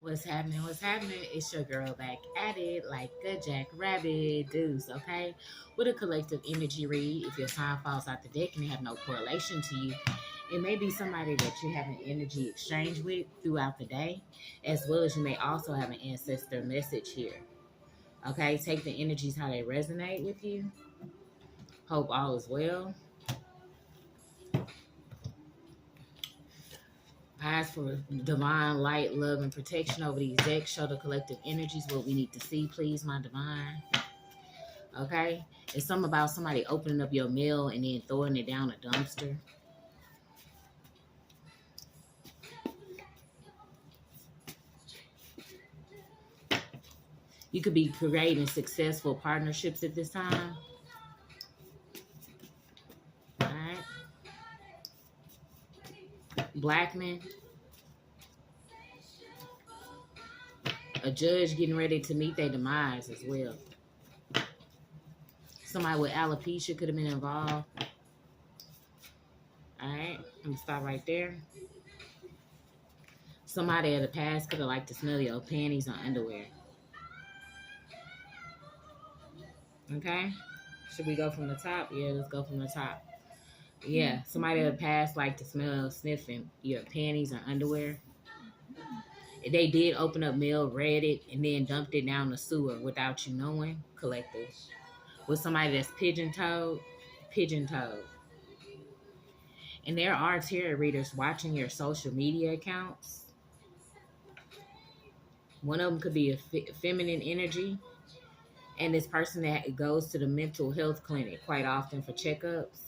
What's happening? What's happening? It's your girl back at it like a jackrabbit deuce, okay? With a collective energy read. If your sign falls out the deck and they have no correlation to you, it may be somebody that you have an energy exchange with throughout the day, as well as you may also have an ancestor message here. Okay, take the energies how they resonate with you. Hope all is well. Ask for divine light, love, and protection over these decks. Show the collective energies what we need to see, please, my divine. Okay? It's something about somebody opening up your mail and then throwing it down a dumpster. You could be creating successful partnerships at this time. All right? Black men. A judge getting ready to meet their demise as well. Somebody with alopecia could have been involved. All right, I'm gonna stop right there. Somebody of the past could have liked to smell your panties or underwear. Okay, should we go from the top? Yeah, let's go from the top. Yeah, somebody of the past liked to smell sniffing your panties or underwear. They did open up mail, read it, and then dumped it down the sewer without you knowing. Collective. With somebody that's pigeon-toed. And there are tarot readers watching your social media accounts. One of them could be a feminine energy. And this person that goes to the mental health clinic quite often for checkups.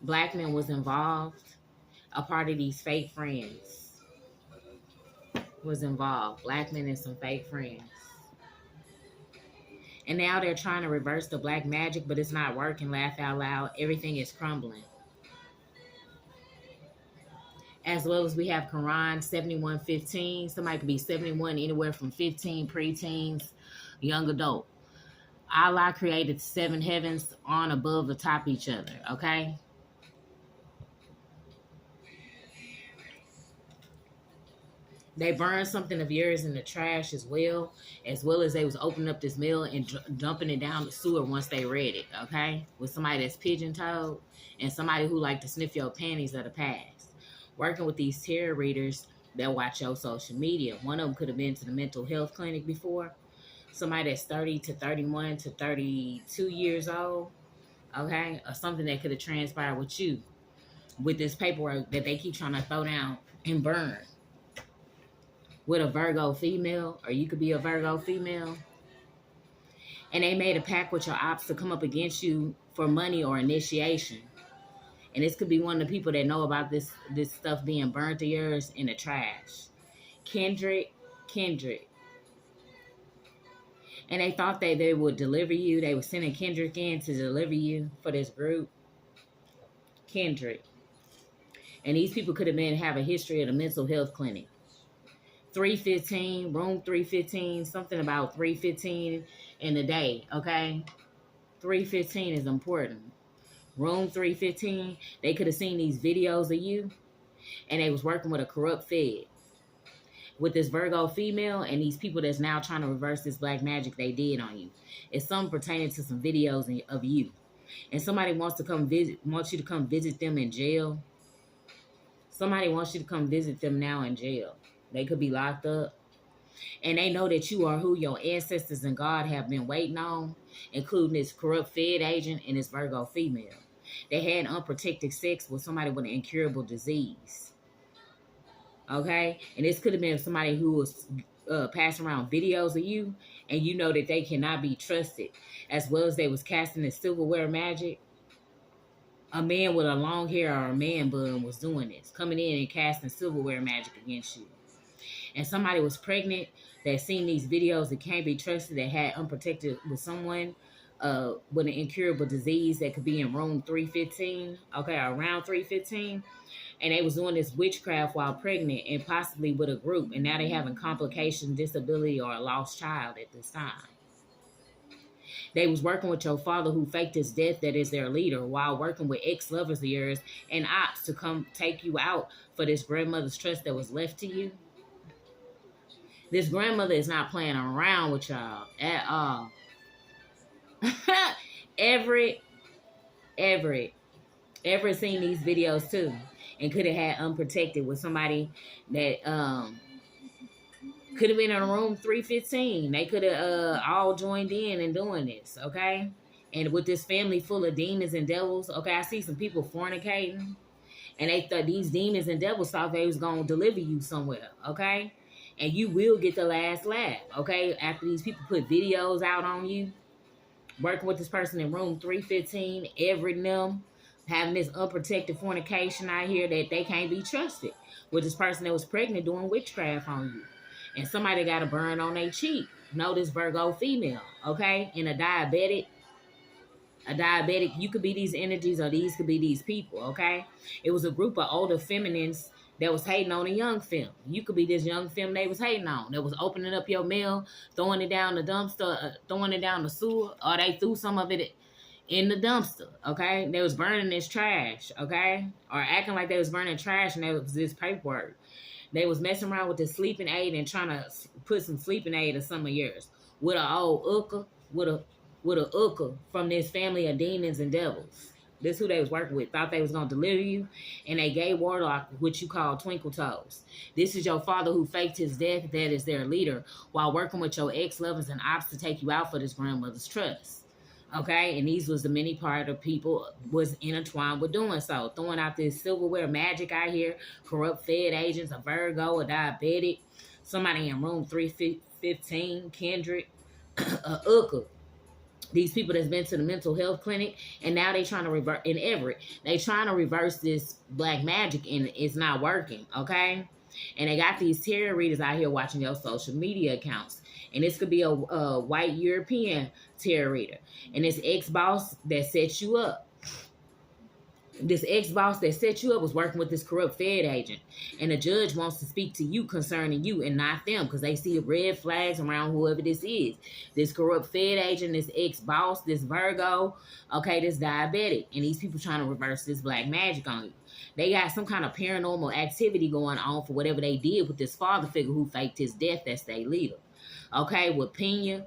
Black men was involved. A part of these fake friends was involved. Black men and some fake friends. And now they're trying to reverse the black magic, but it's not working. Laugh out loud. Everything is crumbling. As well as we have Quran 71:15. Somebody could be 71, anywhere from 15, preteens, young adult. Allah created 7 heavens on, above, atop each other, okay? They burned something of yours in the trash as well as they was opening up this mail and dumping it down the sewer once they read it, okay? With somebody that's pigeon-toed and somebody who like to sniff your panties of the past. Working with these tarot readers that watch your social media. One of them could have been to the mental health clinic before. Somebody that's 30 to 31 to 32 years old, okay? Or something that could have transpired with you with this paperwork that they keep trying to throw down and burn. With a Virgo female, or you could be a Virgo female. And they made a pact with your ops to come up against you for money or initiation. And this could be one of the people that know about this stuff being burnt to yours in the trash. Kendrick. And they thought that they would deliver you. They were sending Kendrick in to deliver you for this group. Kendrick. And these people could have been have a history at a mental health clinic. 315, room 315, something about 315 in the day, okay? 315 is important. Room 315, they could have seen these videos of you, and they was working with a corrupt Fed. With this Virgo female and these people that's now trying to reverse this black magic they did on you. It's something pertaining to some videos of you. And somebody wants you to come visit them in jail. Somebody wants you to come visit them now in jail. They could be locked up. And they know that you are who your ancestors and God have been waiting on, including this corrupt Fed agent and this Virgo female. They had unprotected sex with somebody with an incurable disease. Okay? And this could have been somebody who was passing around videos of you, and you know that they cannot be trusted. As well as they was casting this silverware magic. A man with a long hair or a man bun was doing this, coming in and casting silverware magic against you. And somebody was pregnant that seen these videos that can't be trusted, that had unprotected with someone with an incurable disease that could be in room 315, okay, around 315. And they was doing this witchcraft while pregnant and possibly with a group. And now they having complication, disability, or a lost child at this time. They was working with your father who faked his death that is their leader while working with ex-lovers of yours and ops to come take you out for this grandmother's trust that was left to you. This grandmother is not playing around with y'all at all. every seen these videos too, and could have had unprotected with somebody that could have been in a room 315. They could have all joined in and doing this, okay? And with this family full of demons and devils, okay, I see some people fornicating, and they thought these demons and devils thought they was gonna deliver you somewhere, okay? And you will get the last laugh, okay? After these people put videos out on you, working with this person in room 315, every them having this unprotected fornication out here that they can't be trusted. With this person that was pregnant doing witchcraft on you. And somebody got a burn on their cheek. Know this Virgo female, okay? And a diabetic, you could be these energies or these could be these people, okay? It was a group of older feminines that was hating on a young femme. You could be this young femme they was hating on. That was opening up your mail, throwing it down the dumpster, throwing it down the sewer, or they threw some of it in the dumpster, okay? They was burning this trash, okay? Or acting like they was burning trash and there was this paperwork. They was messing around with the sleeping aid and trying to put some sleeping aid in some of yours. With an old uka, with a uka from this family of demons and devils. This who they was working with. Thought they was going to deliver you. And they gave warlock, which you call twinkle toes. This is your father who faked his death. That is their leader. While working with your ex-lovers and ops to take you out for this grandmother's trust. Okay, and these was the many part of people was intertwined with doing so. Throwing out this silverware magic out here, corrupt Fed agents, a Virgo, a diabetic, somebody in room 315, Kendrick, a Uka. These people that's been to the mental health clinic, and now they trying to reverse, in Everett, they trying to reverse this black magic, and it's not working, okay? And they got these tarot readers out here watching your social media accounts. And this could be a white European tarot reader. And this ex-boss that set you up. This ex-boss that set you up was working with this corrupt Fed agent. And the judge wants to speak to you concerning you and not them. Because they see red flags around whoever this is. This corrupt Fed agent, this ex-boss, this Virgo, okay, this diabetic. And these people trying to reverse this black magic on you. They got some kind of paranormal activity going on for whatever they did with this father figure who faked his death. That's their leader. Okay, with Pena,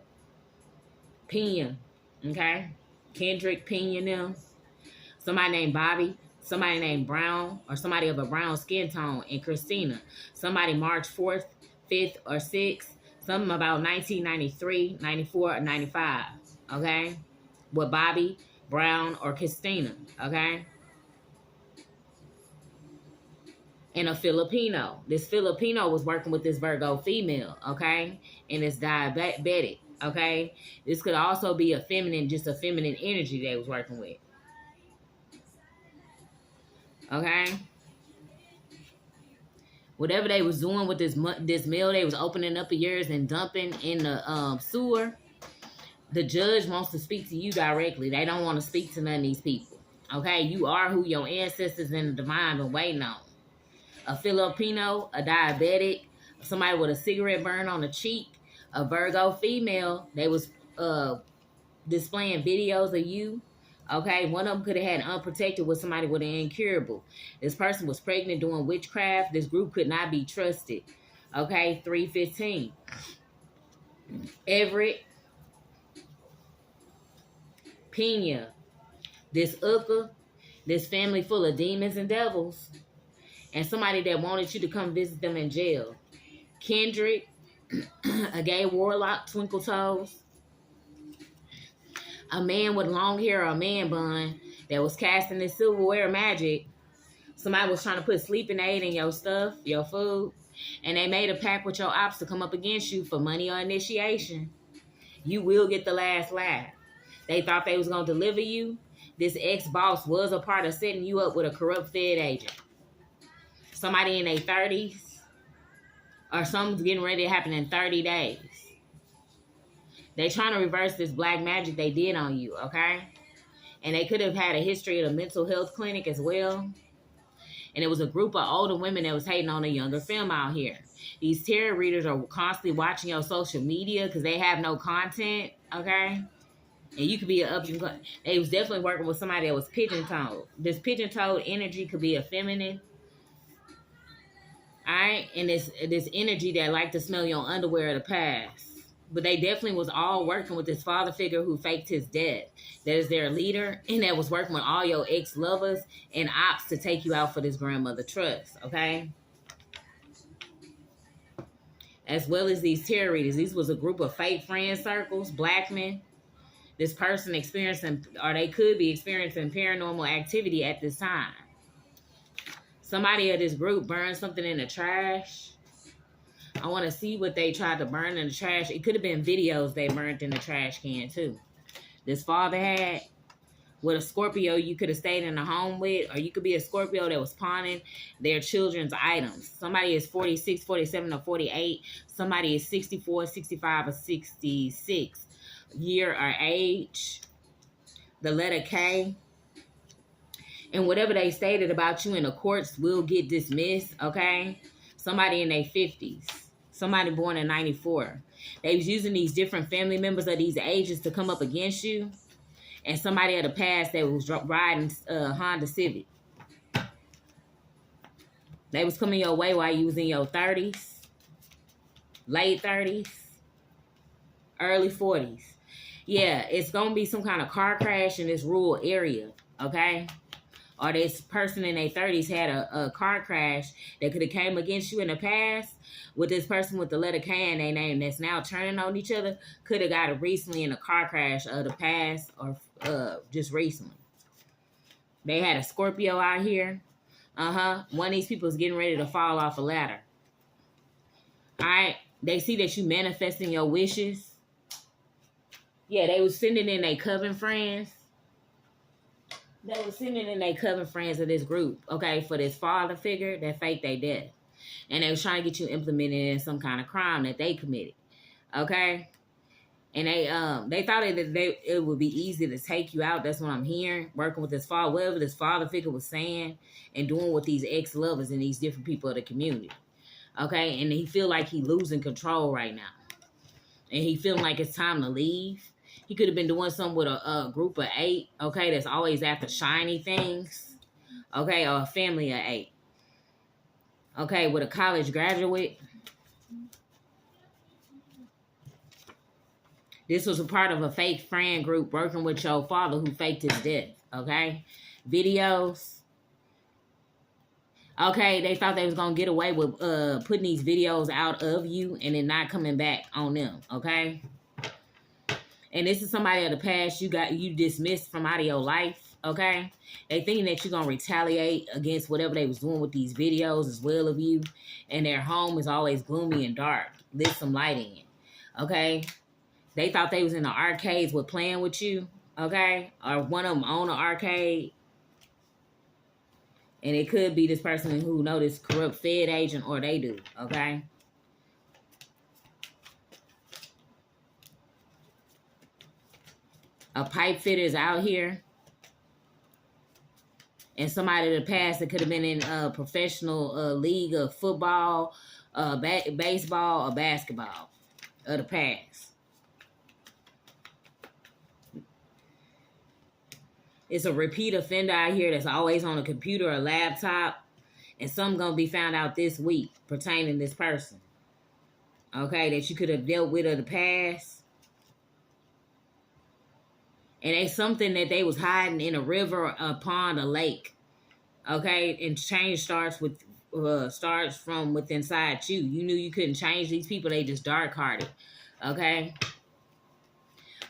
okay? Kendrick, Pena, them. Somebody named Bobby, somebody named Brown, or somebody of a brown skin tone, and Christina. Somebody March 4th, 5th, or 6th. Something about 1993, 94, or 95, okay? With Bobby, Brown, or Christina, okay? And a Filipino. This Filipino was working with this Virgo female, okay? And it's diabetic, okay? This could also be a feminine, just a feminine energy they was working with. Okay? Whatever they was doing with this mail they was opening up of yours and dumping in the sewer, the judge wants to speak to you directly. They don't want to speak to none of these people. Okay? You are who your ancestors and the divine been waiting on. A Filipino, a diabetic, somebody with a cigarette burn on the cheek, a Virgo female. They was displaying videos of you. Okay, one of them could have had unprotected with somebody with an incurable. This person was pregnant doing witchcraft. This group could not be trusted. Okay, 315. Everett, Pena, this Uka, this family full of demons and devils, and somebody that wanted you to come visit them in jail. Kendrick, a gay warlock, twinkle toes. A man with long hair or a man bun that was casting this silverware magic. Somebody was trying to put sleeping aid in your stuff, your food, and they made a pact with your ops to come up against you for money or initiation. You will get the last laugh. They thought they was going to deliver you. This ex-boss was a part of setting you up with a corrupt Fed agent. Somebody in their 30s, or something's getting ready to happen in 30 days. They trying to reverse this black magic they did on you, okay? And they could have had a history at a mental health clinic as well. And it was a group of older women that was hating on a younger femme out here. These tarot readers are constantly watching your social media because they have no content, okay? And you could be an up and coming. They was definitely working with somebody that was pigeon-toed. This pigeon-toed energy could be a feminine. Alright? And this energy that like to smell your underwear of the past. But they definitely was all working with this father figure who faked his death. That is their leader. And that was working with all your ex-lovers and ops to take you out for this grandmother trust. Okay? As well as these tarot readers. These was a group of fake friend circles, black men. This person experiencing, or they could be experiencing paranormal activity at this time. Somebody of this group burned something in the trash. I want to see what they tried to burn in the trash. It could have been videos they burned in the trash can too. This father had with a Scorpio you could have stayed in the home with, or you could be a Scorpio that was pawning their children's items. Somebody is 46, 47, or 48. Somebody is 64, 65, or 66. Year or age. The letter K. And whatever they stated about you in the courts will get dismissed, okay? Somebody in their 50s. Somebody born in 94. They was using these different family members of these ages to come up against you. And somebody of the past that was riding Honda Civic. They was coming your way while you was in your 30s. Late 30s. Early 40s. Yeah, it's going to be some kind of car crash in this rural area, okay? Or this person in their 30s had a car crash that could have came against you in the past with this person with the letter K in their name that's now turning on each other, could have got it recently in a car crash of the past or just recently. They had a Scorpio out here. One of these people is getting ready to fall off a ladder. All right? They see that you manifesting your wishes. Yeah, they was sending in their coven friends. They were sending in their coven friends of this group, okay, for this father figure that faked their death. And they was trying to get you implemented in some kind of crime that they committed, okay? And they thought it would be easy to take you out. That's what I'm hearing, working with this father, whatever this father figure was saying and doing with these ex-lovers and these different people of the community, okay? And he feel like he losing control right now. And he feeling like it's time to leave. He could have been doing something with a group of 8, okay, that's always after shiny things, okay, or a family of 8, okay, with a college graduate. This was a part of a fake friend group working with your father who faked his death, okay? Videos. Okay, they thought they was going to get away with putting these videos out of you and then not coming back on them, okay? And this is somebody of the past you dismissed from out of your life, okay? They thinking that you're going to retaliate against whatever they was doing with these videos as well of you. And their home is always gloomy and dark. Lit some light in, okay? They thought they was in the arcades with playing with you, okay? Or one of them own an arcade. And it could be this person who know this corrupt Fed agent, or they do, okay? A pipe fitter is out here. And somebody in the past that could have been in a professional league of football, baseball, or basketball of the past. It's a repeat offender out here that's always on a computer or laptop. And some going to be found out this week pertaining to this person. Okay, that you could have dealt with of the past. And it's something that they was hiding in a river, a pond, a lake. Okay, and change starts from within inside you. You knew you couldn't change these people. They just dark-hearted. Okay?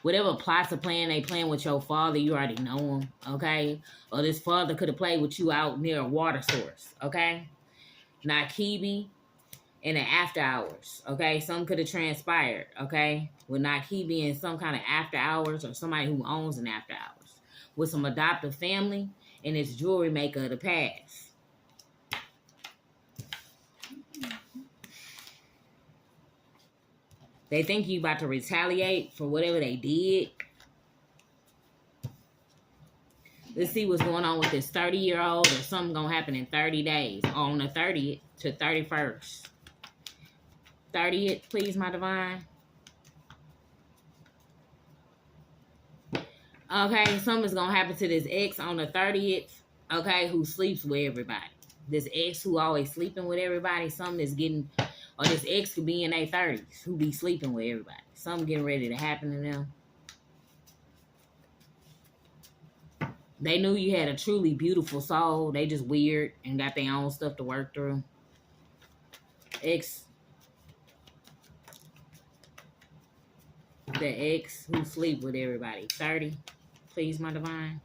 Whatever plots are playing, they playing with your father. You already know him. Okay? Or this father could have played with you out near a water source. Okay? Nakibi in the after hours. Okay? Something could have transpired. Okay? With Nakibi in some kind of after hours, or somebody who owns an after hours. With some adoptive family and this jewelry maker of the past. They think you about to retaliate for whatever they did. Let's see what's going on with this 30-year-old, or something going to happen in 30 days. On the 30th to 31st. 30th, please, my divine. Okay, something's gonna happen to this ex on the 30th. Okay, who sleeps with everybody. This ex who always sleeping with everybody. Something is getting, or this ex could be in their 30s who be sleeping with everybody. Something getting ready to happen to them. They knew you had a truly beautiful soul. They just weird and got their own stuff to work through. Ex, the ex who sleep with everybody. 30, please, my divine.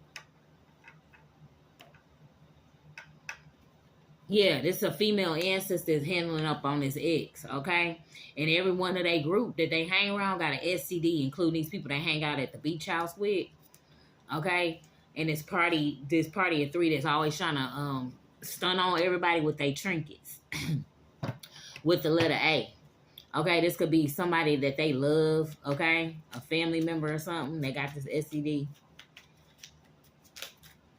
Yeah, this is a female ancestor is handling up on this ex, okay? And every one of their group that they hang around got an SCD, including these people they hang out at the beach house with, okay? And this party of three that's always trying to stun on everybody with their trinkets with the letter A. Okay, this could be somebody that they love, okay? A family member or something. They got this SCD.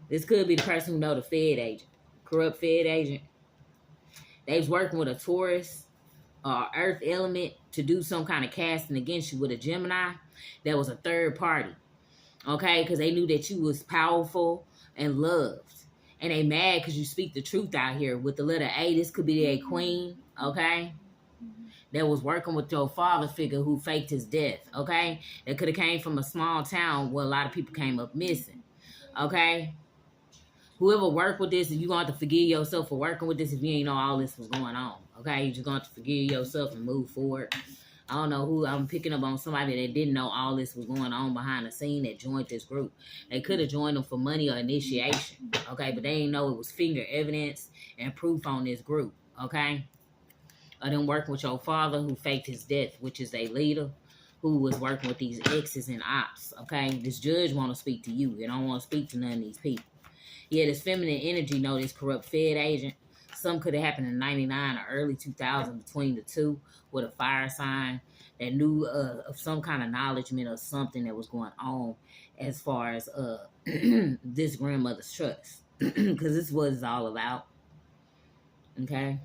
This could be the person who know the Fed agent, corrupt Fed agent. They was working with a Taurus or Earth element to do some kind of casting against you with a Gemini. That was a third party, okay? Because they knew that you was powerful and loved. And they mad because you speak the truth out here. With the letter A, this could be a queen, okay? That was working with your father figure who faked his death, okay? That could have came from a small town where a lot of people came up missing, okay? Whoever worked with this, you're going to have to forgive yourself for working with this if you ain't know all this was going on, okay? You're just going to have to forgive yourself and move forward. I don't know who, I'm picking up on somebody that didn't know all this was going on behind the scene that joined this group. They could have joined them for money or initiation, okay? But they didn't know it was finger evidence and proof on this group, okay? Or them working with your father who faked his death, which is a leader who was working with these exes and ops, okay? This judge want to speak to you. They don't want to speak to none of these people. Yeah, this feminine energy, know this corrupt Fed agent. Some could have happened in 99 or early 2000 between the two with a fire sign that knew of some kind of acknowledgement or something that was going on as far as this grandmother's trust. Because this is what it's all about. Okay?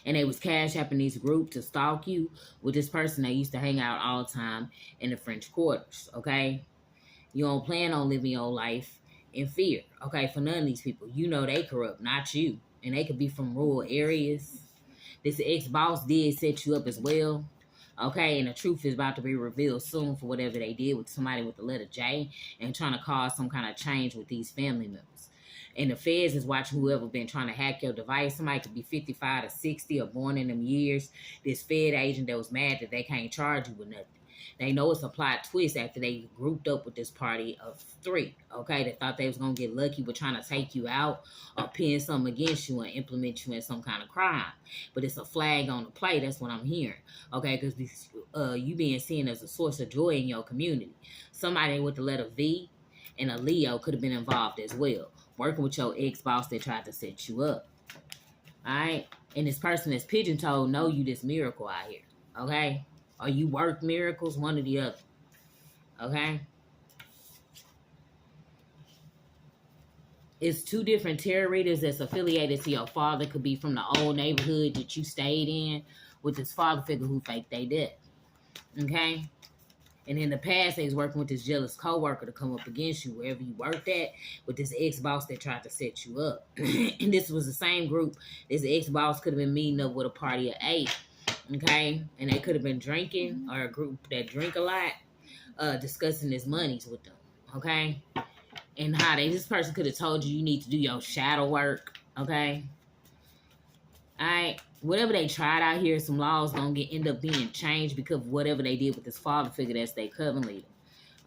And they was cash apping these group to stalk you with this person that used to hang out all the time in the French quarters, okay? You don't plan on living your life in fear, okay? For none of these people. You know they corrupt, not you. And they could be from rural areas. This ex-boss did set you up as well, okay? And the truth is about to be revealed soon for whatever they did with somebody with the letter J and trying to cause some kind of change with these family members. And the feds is watching whoever been trying to hack your device. Somebody could be 55 to 60 or born in them years. This Fed agent that was mad that they can't charge you with nothing. They know it's a plot twist after they grouped up with this party of three, okay? They thought they was going to get lucky with trying to take you out or pin something against you and implement you in some kind of crime. But it's a flag on the play. That's what I'm hearing, okay? Because you being seen as a source of joy in your community. Somebody with the letter V and a Leo could have been involved as well. Working with your ex-boss that tried to set you up. All right? And this person that's pigeon-toed know you this miracle out here. Okay? Or you work miracles, one or the other. Okay? It's two different tarot readers that's affiliated to your father. Could be from the old neighborhood that you stayed in with this father figure who faked their death. Okay? And in the past, they was working with this jealous coworker to come up against you wherever you worked at with this ex-boss that tried to set you up. And this was the same group. This ex-boss could have been meeting up with a party of 8, okay? And they could have been drinking, or a group that drink a lot, discussing his monies with them, okay? And how this person could have told you need to do your shadow work, okay? All right? Whatever they tried out here, some laws gonna end up being changed because of whatever they did with this father figure that's their coven leader.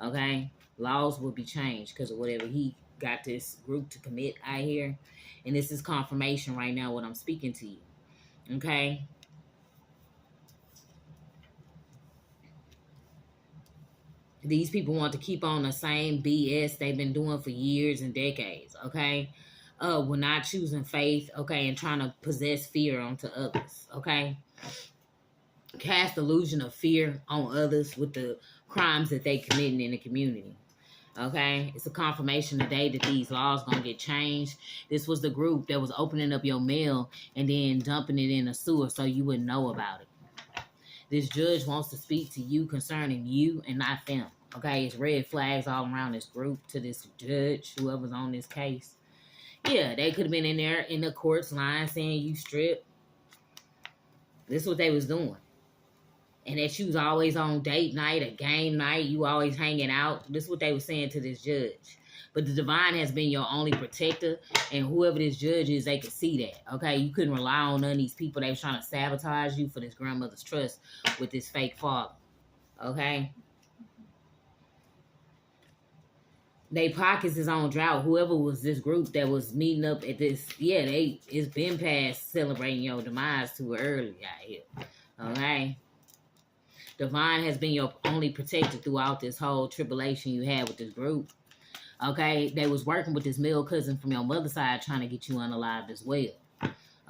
Okay? Laws will be changed because of whatever he got this group to commit out here. And this is confirmation right now what I'm speaking to you. Okay? These people want to keep on the same BS they've been doing for years and decades. Okay? We're not choosing faith, okay, and trying to possess fear onto others, okay? Cast illusion of fear on others with the crimes that they committing in the community, okay? It's a confirmation today that these laws gonna get changed. This was the group that was opening up your mail and then dumping it in a sewer so you wouldn't know about it. This judge wants to speak to you concerning you and not them, Okay, it's red flags all around this group to this judge, whoever's on this case. Yeah, they could have been in there in the court's line saying you stripped. This is what they was doing. And that you was always on date night or game night, you always hanging out. This is what they were saying to this judge. But the divine has been your only protector, and whoever this judge is, they could see that, okay? You couldn't rely on none of these people that was trying to sabotage you for this grandmother's trust with this fake father, okay? They pockets is on drought. Whoever was this group that was meeting up at this, yeah, it's been past celebrating your demise too early out here, okay? Divine has been your only protector throughout this whole tribulation you had with this group. Okay? They was working with this male cousin from your mother's side trying to get you unalived as well.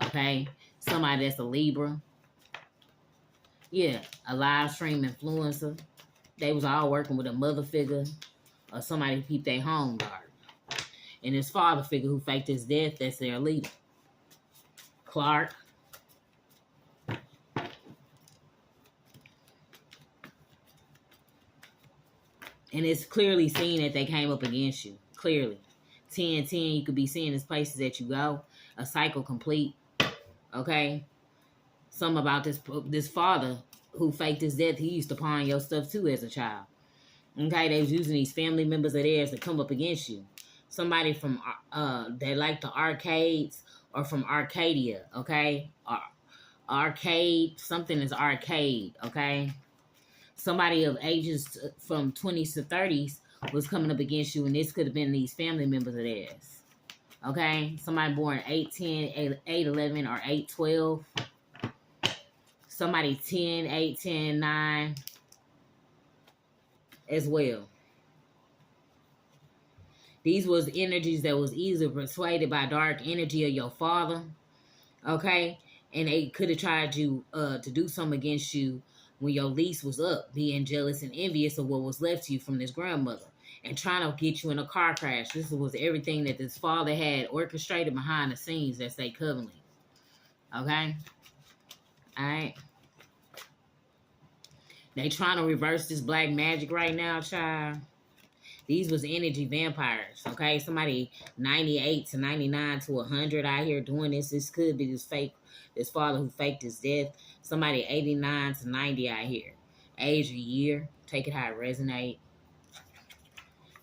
Okay? Somebody that's a Libra. Yeah, a live stream influencer. They was all working with a mother figure or somebody to keep their home guard. And this father figure who faked his death, that's their leader. Clark. And it's clearly seen that they came up against you. Clearly. 10-10, you could be seeing these places that you go. A cycle complete. Okay? Something about this father who faked his death. He used to pawn your stuff too as a child. Okay? They was using these family members of theirs to come up against you. Somebody from, they like the arcades or from Arcadia. Okay? Arcade. Something is arcade. Okay? Somebody of ages from 20s to 30s was coming up against you, and this could have been these family members of theirs. Okay? Somebody born 8-10, 8-11, or 8-12. Somebody 10, 8, 10, 9 as well. These was energies that was easily persuaded by dark energy of your father. Okay? And they could have tried you to do something against you when your lease was up, being jealous and envious of what was left to you from this grandmother and trying to get you in a car crash. This was everything that this father had orchestrated behind the scenes that say covenant. Okay? All right? They trying to reverse this black magic right now, child. These was energy vampires, okay? Somebody 98 to 99 to 100 out here doing this. This could be this father who faked his death. Somebody 89 to 90 out here. Age or year. Take it how it resonate.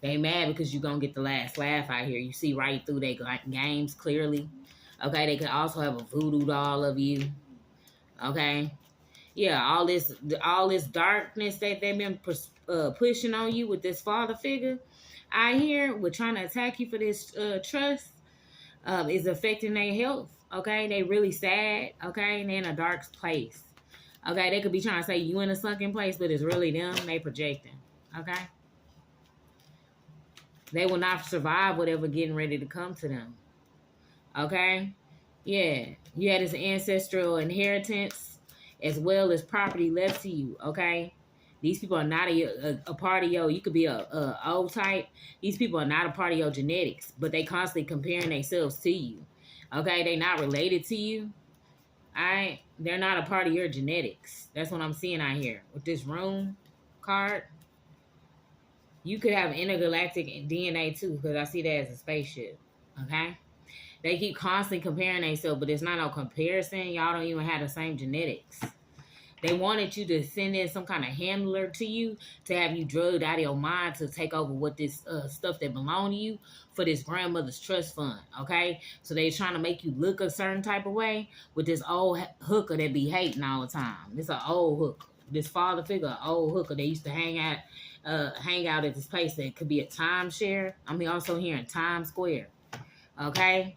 They mad because you're going to get the last laugh out here. You see right through their games clearly. Okay, they could also have a voodoo doll of you. Okay? Yeah, all this darkness that they've been pushing on you with this father figure out here with trying to attack you for this trust is affecting their health. Okay, they really sad. Okay, and they're in a dark place. Okay, they could be trying to say you in a sunken place, but it's really them. They projecting. Okay, they will not survive whatever getting ready to come to them. Okay, yeah, you had this ancestral inheritance as well as property left to you. Okay, these people are not a part of your. You could be a old type. These people are not a part of your genetics, but they constantly comparing themselves to you. Okay, they not related to you. Alright, they're not a part of your genetics. That's what I'm seeing out here with this room card. You could have intergalactic DNA too, because I see that as a spaceship. Okay, they keep constantly comparing themselves, but it's not no comparison. Y'all don't even have the same genetics. They wanted you to send in some kind of handler to you to have you drugged out of your mind to take over what this stuff that belong to you for this grandmother's trust fund, okay? So they trying to make you look a certain type of way with this old hooker that be hating all the time. This an old hooker. This father figure, an old hooker. They used to hang out at this place that could be a timeshare. I mean, also here in Times Square, okay?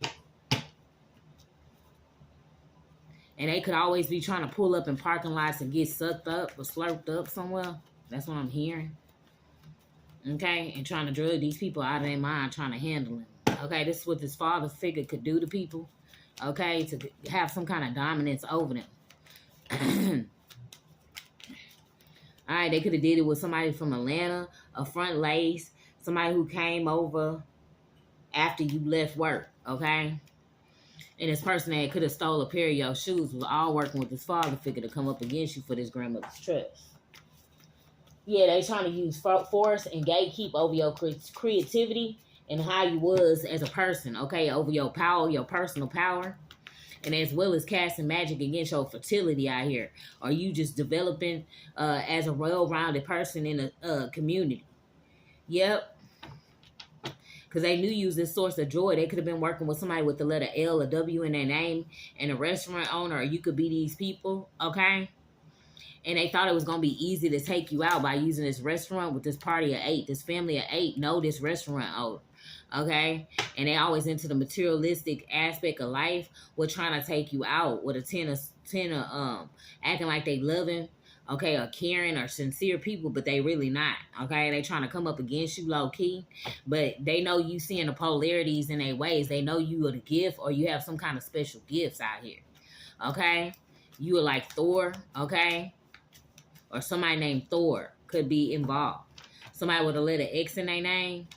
And they could always be trying to pull up in parking lots and get sucked up or slurped up somewhere. That's what I'm hearing. Okay? And trying to drug these people out of their mind, trying to handle them. Okay? This is what this father figure could do to people. Okay? To have some kind of dominance over them. Alright, they could have did it with somebody from Atlanta, a front lace, somebody who came over after you left work. Okay? And this person that could have stole a pair of your shoes was all working with this father figure to come up against you for this grandmother's trust. Yeah, they trying to use force and gatekeep over your creativity and how you was as a person, okay? Over your power, your personal power. And as well as casting magic against your fertility out here. Are you just developing as a well-rounded person in a community? Yep. Because they knew you was this source of joy. They could have been working with somebody with the letter L or W in their name and a restaurant owner, or you could be these people, okay? And they thought it was going to be easy to take you out by using this restaurant with this party of 8, this family of 8, know this restaurant owner, okay? And they always into the materialistic aspect of life. We're trying to take you out with a ten of acting like they loving, okay, or caring or sincere people, but they really not, okay? They trying to come up against you low key, but they know you seeing the polarities in their ways. They know you are the gift, or you have some kind of special gifts out here, okay? You are like Thor, okay? Or somebody named Thor could be involved. Somebody with a letter X in their name.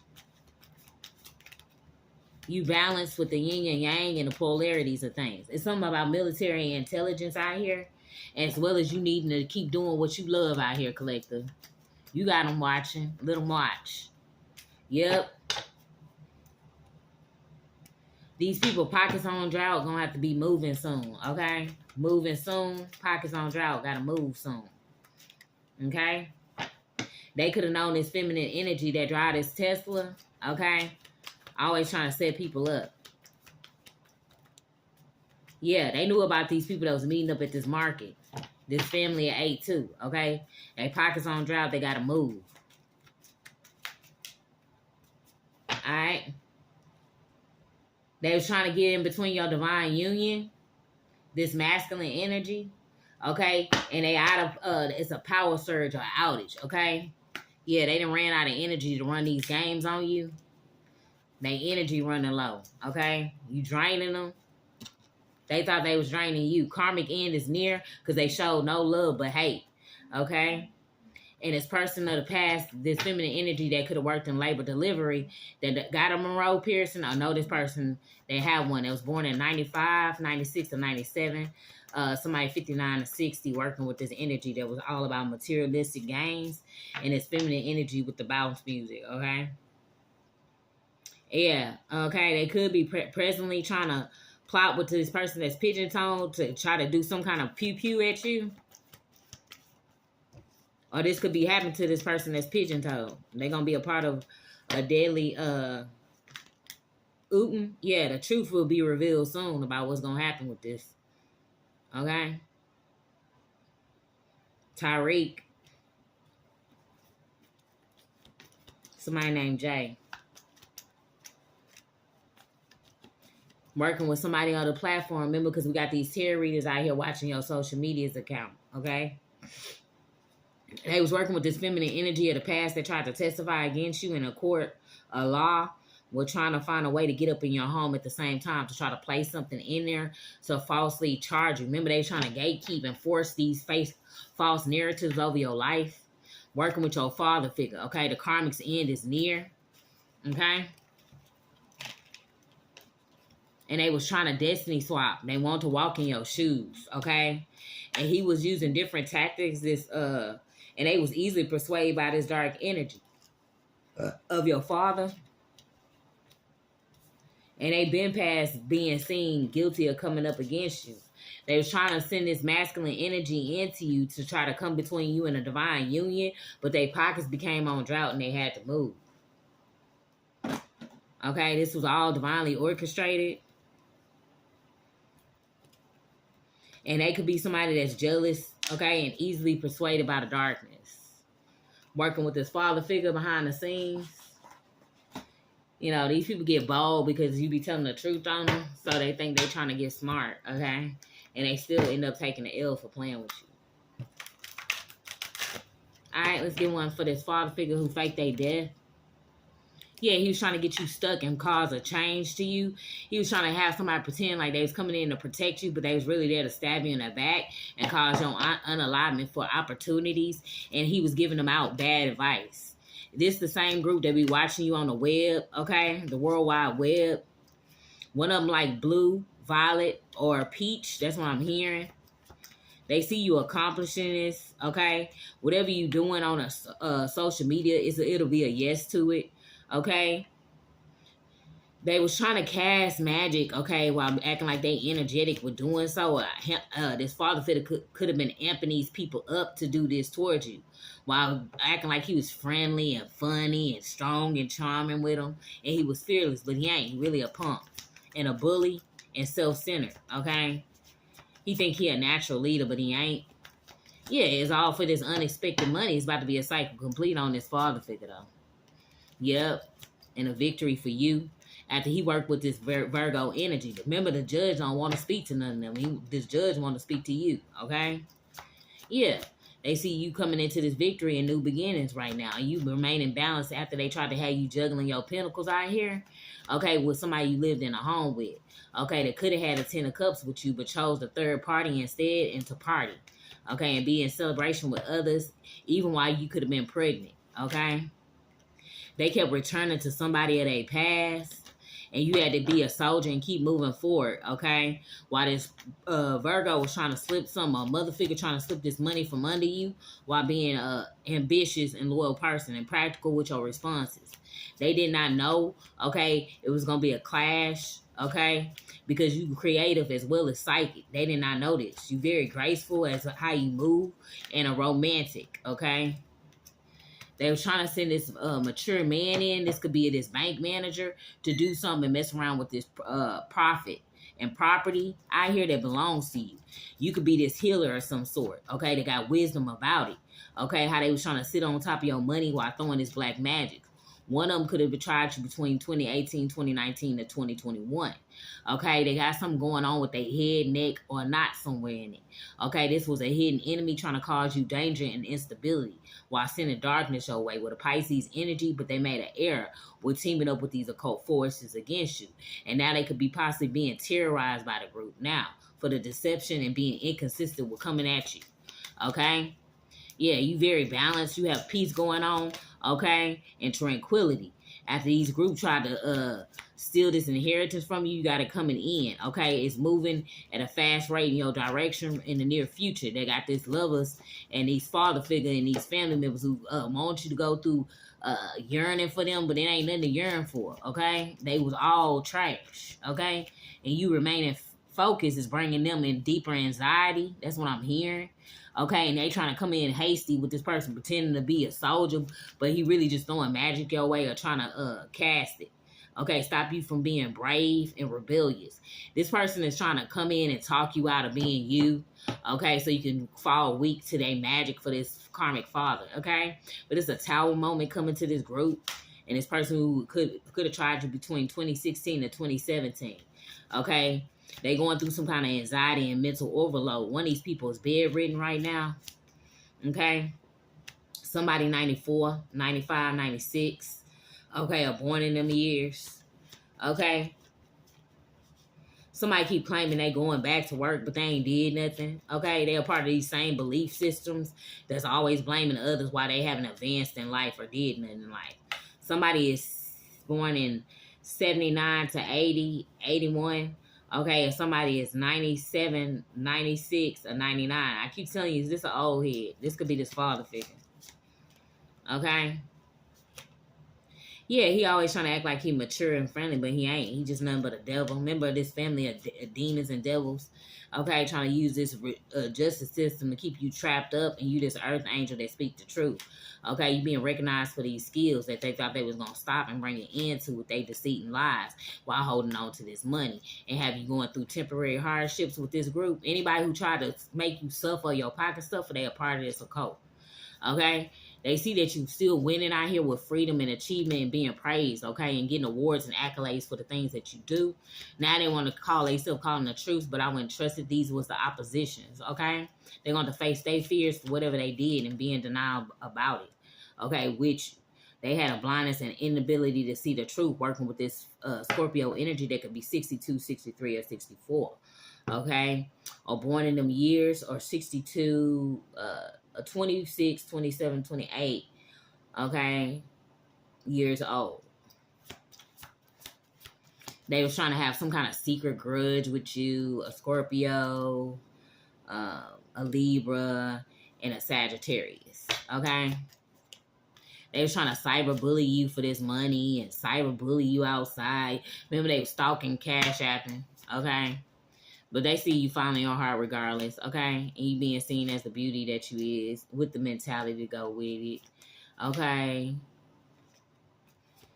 You balance with the yin and yang and the polarities of things. It's something about military intelligence out here, as well as you needing to keep doing what you love out here, collective. You got them watching. Let them watch. Yep. These people, pockets on drought, gonna have to be moving soon, okay? Moving soon. Pockets on drought, gotta move soon. Okay? They could have known this feminine energy that drive this Tesla, okay? Always trying to set people up. Yeah, they knew about these people that was meeting up at this market. This family of 8 too, okay? They pockets on drought, they gotta move. Alright? They was trying to get in between your divine union, this masculine energy, okay? And they out of, it's a power surge or outage, okay? Yeah, they done ran out of energy to run these games on you. They energy running low, okay? You draining them. They thought they was draining you. Karmic end is near because they showed no love but hate, okay? And this person of the past, this feminine energy that could have worked in labor delivery, that got a Monroe piercing. I know this person, they had one that was born in 95, 96, or 97. Somebody 59 to 60 working with this energy that was all about materialistic gains and this feminine energy with the bounce music, okay? Yeah, okay. They could be presently trying to plot with this person that's pigeon-toed to try to do some kind of pew-pew at you. Or this could be happening to this person that's pigeon-toed. They're going to be a part of a deadly ootin'. Yeah, the truth will be revealed soon about what's going to happen with this. Okay? Tyreek. Somebody named Jay. Working with somebody on the platform. Remember, because we got these tarot readers out here watching your social media's account. Okay? They was working with this feminine energy of the past that tried to testify against you in a court of law. We're trying to find a way to get up in your home at the same time to try to place something in there to falsely charge you. Remember, they trying to gatekeep and force these false narratives over your life. Working with your father figure, okay? The karmic's end is near, okay? And they was trying to destiny swap. They want to walk in your shoes, okay? And he was using different tactics, and they was easily persuaded by this dark energy of your father. And they been past being seen guilty of coming up against you. They was trying to send this masculine energy into you to try to come between you and a divine union, but their pockets became on drought and they had to move. Okay, this was all divinely orchestrated. And they could be somebody that's jealous, okay, and easily persuaded by the darkness. Working with this father figure behind the scenes. You know, these people get bold because you be telling the truth on them, so they think they trying to get smart, okay? And they still end up taking the L for playing with you. All right, let's get one for this father figure who faked their death. Yeah, he was trying to get you stuck and cause a change to you. He was trying to have somebody pretend like they was coming in to protect you, but they was really there to stab you in the back and cause your unalignment for opportunities. And he was giving them out bad advice. This the same group that be watching you on the web, okay? The World Wide Web. One of them like blue, violet, or peach. That's what I'm hearing. They see you accomplishing this, okay? Whatever you doing on a social media, it'll be a yes to it, okay? They was trying to cast magic, okay, while acting like they energetic with doing so. This father figure could have been amping these people up to do this towards you, while acting like he was friendly and funny and strong and charming with them, and he was fearless, but he ain't. He really a punk and a bully and self-centered, okay? He think he a natural leader, but he ain't. Yeah, it's all for this unexpected money. It's about to be a cycle complete on this father figure, though. Yep, and a victory for you after he worked with this Virgo energy. Remember, the judge don't want to speak to none of them. This judge want to speak to you, okay? Yeah, they see you coming into this victory and new beginnings right now. And you remaining balanced after they tried to have you juggling your pentacles out here, okay, with somebody you lived in a home with, okay, that could have had a 10 of cups with you but chose the third party instead and to party, okay, and be in celebration with others even while you could have been pregnant, okay? They kept returning to somebody of their past, and you had to be a soldier and keep moving forward, okay? While this Virgo was trying to slip a mother figure trying to slip this money from under you while being ambitious and loyal person and practical with your responses. They did not know, okay, it was going to be a clash, okay? Because you creative as well as psychic. They did not know this. You very graceful as how you move and a romantic, okay? They was trying to send this mature man in. This could be this bank manager to do something and mess around with this profit and property out here that belongs to you. You could be this healer of some sort, okay? They got wisdom about it, okay? How they was trying to sit on top of your money while throwing this black magic. One of them could have tried you between 2018, 2019 to 2021. Okay, they got something going on with their head, neck, or not somewhere in it. Okay, this was a hidden enemy trying to cause you danger and instability while sending darkness your way with a Pisces energy, but they made an error with teaming up with these occult forces against you. And now they could be possibly being terrorized by the group now for the deception and being inconsistent with coming at you. Okay? Yeah, you very balanced. You have peace going on, okay, and tranquility. After these groups try to steal this inheritance from you, you got it coming in, okay? It's moving at a fast rate in your direction in the near future. They got this lovers and these father figure and these family members who want you to go through yearning for them, but it ain't nothing to yearn for, okay? They was all trash, okay? And you remaining focused is bringing them in deeper anxiety. That's what I'm hearing. Okay, and they trying to come in hasty with this person pretending to be a soldier, but he really just throwing magic your way or trying to cast it. Okay, stop you from being brave and rebellious. This person is trying to come in and talk you out of being you. Okay, so you can fall weak to their magic for this karmic father. Okay, but it's a tower moment coming to this group, and this person who could have tried you between 2016 to 2017. Okay. They going through some kind of anxiety and mental overload. One of these people is bedridden right now. Okay. Somebody 94, 95, 96. Okay. Or born in them years. Okay. Somebody keep claiming they going back to work, but they ain't did nothing. Okay. They are part of these same belief systems that's always blaming others why they haven't advanced in life or did nothing in life. Somebody is born in 79 to 80, 81. Okay, if somebody is 97, 96, or 99, I keep telling you, is this an old head? This could be this father figure. Okay? Yeah, he always trying to act like he mature and friendly, but he ain't. He just nothing but a devil. Remember this family of demons and devils? Okay, trying to use this justice system to keep you trapped up, and you this earth angel that speak the truth. Okay, you being recognized for these skills that they thought they was going to stop and bring an end to with their deceit and lies while holding on to this money and have you going through temporary hardships with this group. Anybody who tried to make you suffer your pocket suffer, they are part of this occult. Okay? They see that you still winning out here with freedom and achievement and being praised, okay, and getting awards and accolades for the things that you do. Now they want to call themselves calling the truth, but I wouldn't trust it. These was the oppositions, okay? They're going to face their fears for whatever they did and be in denial about it, okay, which they had a blindness and inability to see the truth working with this Scorpio energy that could be 62, 63, or 64, okay, or born in them years, or 62, 26, 27, 28, okay, years old. They was trying to have some kind of secret grudge with you, a Scorpio, a Libra, and a Sagittarius. Okay? They was trying to cyber bully you for this money and cyber bully you outside. Remember, they was stalking, cash apping. Okay? But they see you following your heart regardless. Okay? And you being seen as the beauty that you is with the mentality to go with it. Okay?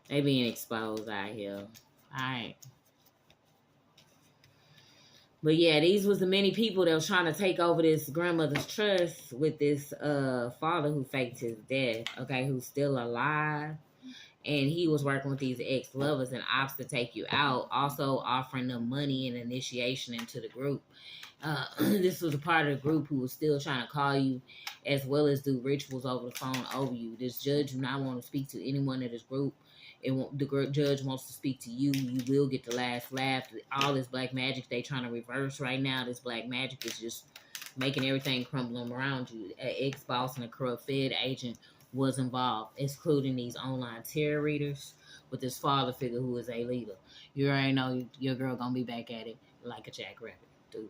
They being exposed out here. Alright. But yeah, these was the many people that was trying to take over this grandmother's trust with this father who faked his death, okay, who's still alive. And he was working with these ex-lovers and ops to take you out, also offering them money and initiation into the group. This was a part of the group who was still trying to call you as well as do rituals over the phone over you. This judge do not want to speak to anyone in this group. The judge wants to speak to you. You will get the last laugh. All this black magic they trying to reverse right now. This black magic is just making everything crumble around you. An ex-boss and a corrupt Fed agent was involved, excluding these online tarot readers with this father figure who is a leader. You already know your girl gonna be back at it like a jackrabbit. Deuce.